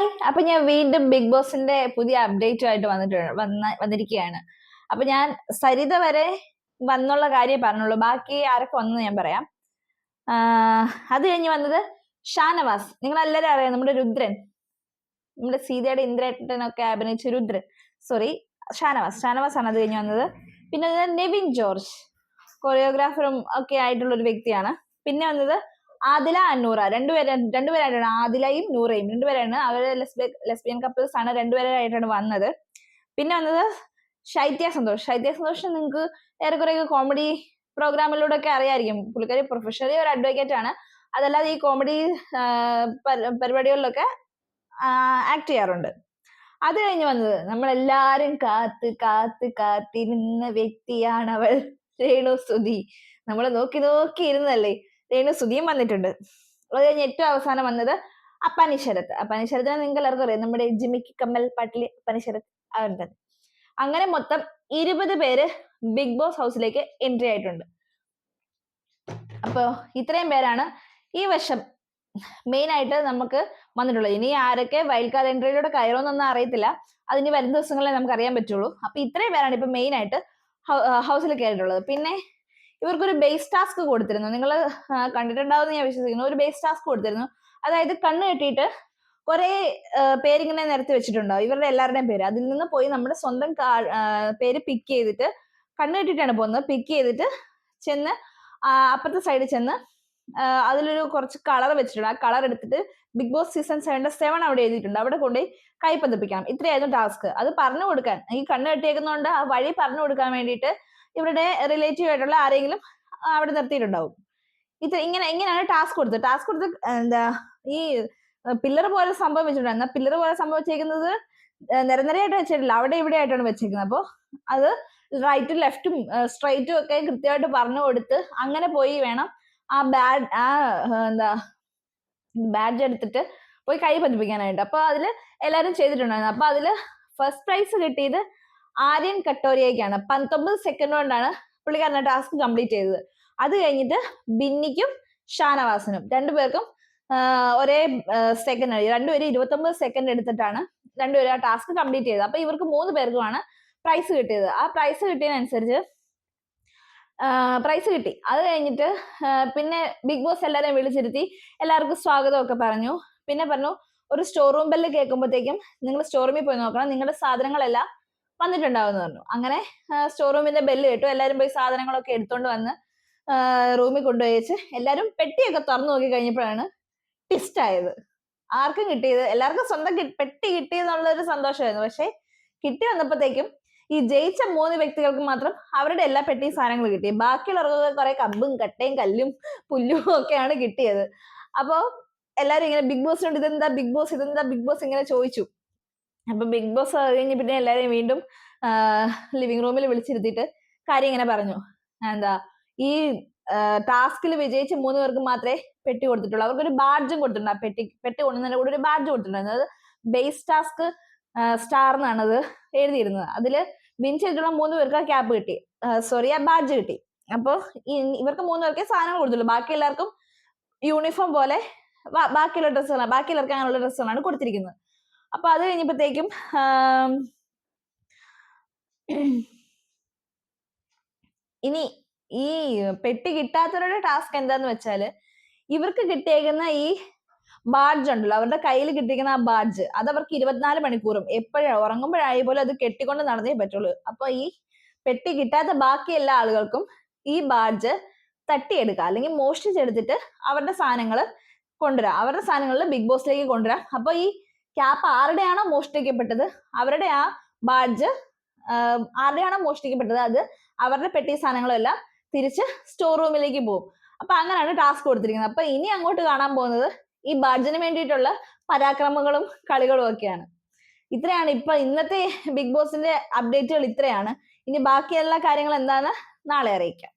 Hi, അപ്പൊ ഞാൻ വീണ്ടും ബിഗ് ബോസിന്റെ പുതിയ അപ്ഡേറ്റുമായിട്ട് വന്നിരിക്കുകയാണ്. അപ്പൊ ഞാൻ സരിത വരെ വന്നുള്ള കാര്യം പറഞ്ഞുള്ളൂ, ബാക്കി ആരൊക്കെ വന്നു ഞാൻ പറയാം. അത് കഴിഞ്ഞ് വന്നത് ഷാനവാസ്. നിങ്ങൾ എല്ലാവരും അറിയാം, നമ്മുടെ രുദ്രൻ, നമ്മുടെ സീതയുടെ ഇന്ദ്രേട്ടനൊക്കെ അഭിനയിച്ച രുദ്രൻ, സോറി ഷാനവാസ് ആണ് അത് കഴിഞ്ഞ് വന്നത്. പിന്നെ നെവിൻ ജോർജ്, കൊറിയോഗ്രാഫറും ഒക്കെ ആയിട്ടുള്ള ഒരു വ്യക്തിയാണ്. പിന്നെ വന്നത് ആദില അന്നൂറ, രണ്ടുപേരായിട്ടാണ്, ആദിലയും നൂറയും രണ്ടുപേരാണ്. അവര് ലെസ്ബിയൻ കപ്പിൾസ് ആണ്, രണ്ടുപേരായിട്ടാണ് വന്നത്. പിന്നെ വന്നത് ശൈത്യ സന്തോഷ് നിങ്ങൾക്ക് ഏറെക്കുറെ കോമഡി പ്രോഗ്രാമിലൂടെ ഒക്കെ അറിയായിരിക്കും. പുള്ളിക്കാരി പ്രൊഫഷണലി ഒരു അഡ്വക്കേറ്റ് ആണ്, അതല്ലാതെ ഈ കോമഡി പരിപാടികളിലൊക്കെ ആക്ട് ചെയ്യാറുണ്ട്. അത് കഴിഞ്ഞ് വന്നത് നമ്മളെല്ലാരും കാത്തിരുന്ന വ്യക്തിയാണ് അവൾ, രേണു സുധി. നമ്മൾ നോക്കി ഇരുന്നല്ലേ, രേണു സുധിയും വന്നിട്ടുണ്ട്. അത് കഴിഞ്ഞ് ഏറ്റവും അവസാനം വന്നത് അപ്പാനി ശരത്തിനെ നിങ്ങൾക്ക് എല്ലാവർക്കും അറിയാം, നമ്മുടെ ജിമിക്ക് കമ്മൽ പാട്ടില് അപ്പാനി ശരത് ആവുന്നത്. അങ്ങനെ മൊത്തം 20 പേര് ബിഗ് ബോസ് ഹൗസിലേക്ക് എൻട്രി ആയിട്ടുണ്ട്. അപ്പൊ ഇത്രയും പേരാണ് ഈ വർഷം മെയിൻ ആയിട്ട് നമുക്ക് വന്നിട്ടുള്ളത്. ഇനി ആരൊക്കെ വൈൽഡ് കാർഡ് എൻട്രിയിലൂടെ കയറുമെന്നൊന്നും അറിയത്തില്ല, അതിന് വരുന്ന ദിവസങ്ങളെ നമുക്ക് അറിയാൻ പറ്റുള്ളൂ. അപ്പൊ ഇത്രയും പേരാണ് ഇപ്പൊ മെയിൻ ആയിട്ട് ഹൗസിൽ കയറിയിട്ടുള്ളത്. പിന്നെ ഇവർക്കൊരു ബേസ് ടാസ്ക് കൊടുത്തിരുന്നു, നിങ്ങൾ കണ്ടിട്ടുണ്ടാവുമെന്ന് ഞാൻ വിശ്വസിക്കുന്നു. ഒരു ബേസ് ടാസ്ക് കൊടുത്തിരുന്നു, അതായത് കണ്ണ് കെട്ടിയിട്ട് കുറെ പേരിങ്ങനെ നിരത്തി വെച്ചിട്ടുണ്ടാവും, ഇവരുടെ എല്ലാവരുടെയും പേര്. അതിൽ നിന്ന് പോയി നമ്മുടെ സ്വന്തം പേര് പിക്ക് ചെയ്തിട്ട്, കണ്ണ് കെട്ടിയിട്ടാണ് പോകുന്നത്, പിക്ക് ചെയ്തിട്ട് ചെന്ന് അപ്പുറത്തെ സൈഡിൽ ചെന്ന് അതിലൊരു കുറച്ച് കളർ വെച്ചിട്ടുണ്ട്. ആ കളർ എടുത്തിട്ട് ബിഗ് ബോസ് സീസൺ 7 അവിടെ എഴുതിയിട്ടുണ്ട്, അവിടെ കൊണ്ടുപോയി കൈ പതിപ്പിക്കണം. ഇത്രയായിരുന്നു ടാസ്ക്. അത് പറഞ്ഞു കൊടുക്കാൻ, ഈ കണ്ണ് കെട്ടിയേക്കുന്നതുകൊണ്ട് ആ വഴി പറഞ്ഞു കൊടുക്കാൻ വേണ്ടിയിട്ട് ഇവരുടെ റിലേറ്റീവ് ആയിട്ടുള്ള ആരെങ്കിലും അവിടെ നിർത്തിയിട്ടുണ്ടാവും. ഇങ്ങനെയാണ് ടാസ്ക് കൊടുത്ത് എന്താ ഈ പില്ലർ പോലെ സംഭവം വെച്ചിട്ടുണ്ട്. പില്ലർ പോലെ സംഭവിച്ചേക്കുന്നത് നിരനിരയായിട്ട് വെച്ചിട്ടില്ല, അവിടെ ഇവിടെ ആയിട്ടാണ് വെച്ചേക്കുന്നത്. അപ്പോൾ അത് റൈറ്റും ലെഫ്റ്റും സ്ട്രൈറ്റും ഒക്കെ കൃത്യമായിട്ട് പറഞ്ഞു കൊടുത്ത് അങ്ങനെ പോയി വേണം ആ ബാഡ്ജ് എടുത്തിട്ട് പോയി കൈ പതിപ്പിക്കാനായിട്ട്. അപ്പൊ അതില് എല്ലാരും ചെയ്തിട്ടുണ്ടായിരുന്നു. അപ്പൊ അതില് ഫസ്റ്റ് പ്രൈസ് കിട്ടിയത് ആര്യൻ കട്ടോരിയയ്ക്കാണ്. 19 സെക്കൻഡ് കൊണ്ടാണ് പുള്ളിക്കാരനെ ടാസ്ക് കംപ്ലീറ്റ് ചെയ്തത്. അത് കഴിഞ്ഞിട്ട് ബിന്നിക്കും ഷാനവാസിനും രണ്ടുപേർക്കും ഒരേ സെക്കൻഡ്, രണ്ടുപേരും 29 സെക്കൻഡ് എടുത്തിട്ടാണ് രണ്ടുപേരും ആ ടാസ്ക് കംപ്ലീറ്റ് ചെയ്തത്. അപ്പൊ ഇവർക്ക് 3 പേർക്കുമാണ് പ്രൈസ് കിട്ടിയത്. ആ പ്രൈസ് കിട്ടിയതിനനുസരിച്ച് പ്രൈസ് കിട്ടി. അത് കഴിഞ്ഞിട്ട് പിന്നെ ബിഗ് ബോസ് എല്ലാവരെയും വിളിച്ചിരുത്തി എല്ലാവർക്കും സ്വാഗതമൊക്കെ പറഞ്ഞു. പിന്നെ പറഞ്ഞു ഒരു സ്റ്റോർ റൂം ബെല്ല് കേൾക്കുമ്പോഴത്തേക്കും നിങ്ങൾ സ്റ്റോർ റൂമിൽ പോയി നോക്കണം, നിങ്ങളുടെ സാധനങ്ങളെല്ലാം വന്നിട്ടുണ്ടാവുമെന്ന് പറഞ്ഞു. അങ്ങനെ സ്റ്റോർ റൂമിന്റെ ബെല്ല് കേട്ടു, എല്ലാവരും പോയി സാധനങ്ങളൊക്കെ എടുത്തോണ്ട് വന്ന് റൂമിൽ കൊണ്ടുപോയി വെച്ച് എല്ലാവരും പെട്ടിയൊക്കെ തുറന്നു നോക്കി കഴിഞ്ഞപ്പോഴാണ് ട്വിസ്റ്റ് ആയത്. ആർക്കും കിട്ടിയത്, എല്ലാവർക്കും സ്വന്തം പെട്ടി കിട്ടിയെന്നുള്ളൊരു സന്തോഷമായിരുന്നു. പക്ഷെ കിട്ടി വന്നപ്പോഴത്തേക്കും ഈ ജയിച്ച 3 വ്യക്തികൾക്ക് മാത്രം അവരുടെ എല്ലാ പെട്ടി സാധനങ്ങൾ കിട്ടി. ബാക്കിയുള്ളവർക്ക് കുറെ കമ്പും കട്ടയും കല്ലും പുല്ലും ഒക്കെയാണ് കിട്ടിയത്. അപ്പോ എല്ലാരും ഇങ്ങനെ ബിഗ് ബോസിനോട് ഇതെന്താ ബിഗ് ബോസ് ഇങ്ങനെ ചോദിച്ചു. അപ്പൊ ബിഗ് ബോസ് കഴിഞ്ഞ് പിന്നെ എല്ലാരെയും വീണ്ടും ലിവിംഗ് റൂമിൽ വിളിച്ചിരുത്തിയിട്ട് കാര്യം ഇങ്ങനെ പറഞ്ഞു, എന്താ ഈ ടാസ്കിൽ വിജയിച്ച 3 പേർക്ക് മാത്രമേ പെട്ടി കൊടുത്തിട്ടുള്ളൂ. അവർക്കൊരു ബാഡ്ജും കൊടുത്തിട്ടുണ്ട്. ആ പെട്ടി കൊണ്ടുവന്നതിന്റെ കൂടെ ഒരു ബാഡ്ജ് കൊടുത്തിട്ടുണ്ട്. അത് ബേസ് ടാസ്ക് സ്റ്റാർ എന്നാണ് അത് എഴുതിയിരുന്നത്. അതില് വിൻ ചെയ്തിട്ടുള്ള 3 പേർക്ക് ആ ക്യാപ്പ് കിട്ടി, സോറി ആ ബാഡ്ജ് കിട്ടി. അപ്പൊ ഇവർക്ക് 3 പേർക്കേ സാധനങ്ങൾ കൊടുത്തുള്ളൂ, ബാക്കി എല്ലാവർക്കും യൂണിഫോം പോലെ ബാക്കിയുള്ള ഡ്രസ്സുകളാണ്, ബാക്കിയുള്ളവർക്ക് അങ്ങനെയുള്ള ഡ്രസ്സുകളാണ് കൊടുത്തിരിക്കുന്നത്. അപ്പൊ അത് കഴിഞ്ഞപ്പോഴത്തേക്കും ഇനി ഈ പെട്ടി കിട്ടാത്തവരുടെ ടാസ്ക് എന്താന്ന് വെച്ചാല്, ഇവർക്ക് കിട്ടിയേക്കുന്ന ഈ ബാഡ്ജ് ഉണ്ടല്ലോ, അവരുടെ കയ്യിൽ കിട്ടിയിരിക്കുന്ന ആ ബാഡ്ജ്, അത് അവർക്ക് 24 മണിക്കൂറും എപ്പോഴും ഉറങ്ങുമ്പോഴായി പോലും അത് കെട്ടിക്കൊണ്ട് നടന്നേ പറ്റുള്ളൂ. അപ്പൊ ഈ പെട്ടി കിട്ടാത്ത ബാക്കി എല്ലാ ആളുകൾക്കും ഈ ബാഡ്ജ് തട്ടിയെടുക്കുക, അല്ലെങ്കിൽ മോഷ്ടിച്ചെടുത്തിട്ട് അവരുടെ സാധനങ്ങൾ കൊണ്ടുവരാം, അവരുടെ സാധനങ്ങളിൽ ബിഗ് ബോസിലേക്ക് കൊണ്ടുവരാം. അപ്പൊ ഈ ക്യാപ്പ് ആരുടെയാണോ മോഷ്ടിക്കപ്പെട്ടത്, അവരുടെ ആ ബാഡ്ജ് ആരുടെയാണോ മോഷ്ടിക്കപ്പെട്ടത്, അത് അവരുടെ പെട്ടി സാധനങ്ങളെല്ലാം തിരിച്ച് സ്റ്റോർ റൂമിലേക്ക് പോകും. അപ്പൊ അങ്ങനെയാണ് ടാസ്ക് കൊടുത്തിരിക്കുന്നത്. അപ്പൊ ഇനി അങ്ങോട്ട് കാണാൻ പോകുന്നത് ഈ ബാഡ്ജിന് വേണ്ടിയിട്ടുള്ള പരാക്രമങ്ങളും കളികളും ഒക്കെയാണ്. ഇത്രയാണ് ഇപ്പൊ ഇന്നത്തെ ബിഗ് ബോസിന്റെ അപ്ഡേറ്റുകൾ ഇത്രയാണ്. ഇനി ബാക്കി എല്ലാ കാര്യങ്ങളും എന്താന്ന് നാളെ അറിയിക്കാം.